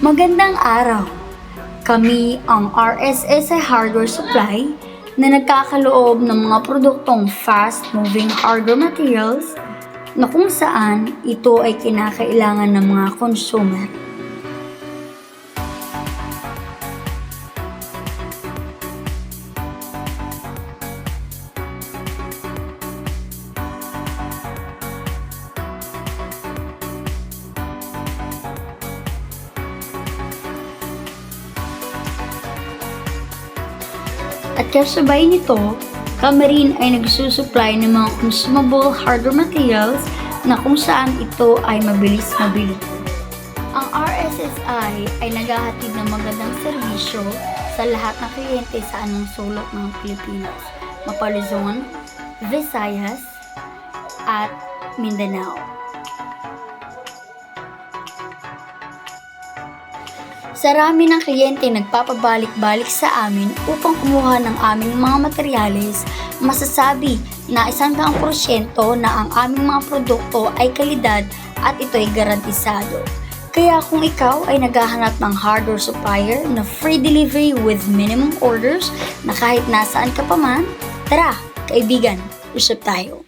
Magandang araw! Kami ang RSSI Hardware Supply na nagkakaloob ng mga produktong fast-moving hardware materials na kung saan ito ay kinakailangan ng mga consumer. At kasabay nito, kami rin ay nagsusupply ng mga consumable hardware materials na kung saan ito ay mabilis mabili. Ang RSSI ay naghahatid ng magandang serbisyo sa lahat ng kliyente sa anong sulok ng Pilipinas, Mapaluzon, Visayas, at Mindanao. Sa rami ng kliyente nagpapabalik-balik sa amin upang kumuha ng aming mga materyales, masasabi na 100% na ang aming mga produkto ay kalidad at ito ay garantisado. Kaya kung ikaw ay naghahanap ng hardware supplier na free delivery with minimum orders na kahit nasaan ka pa man, tara, kaibigan, usap tayo.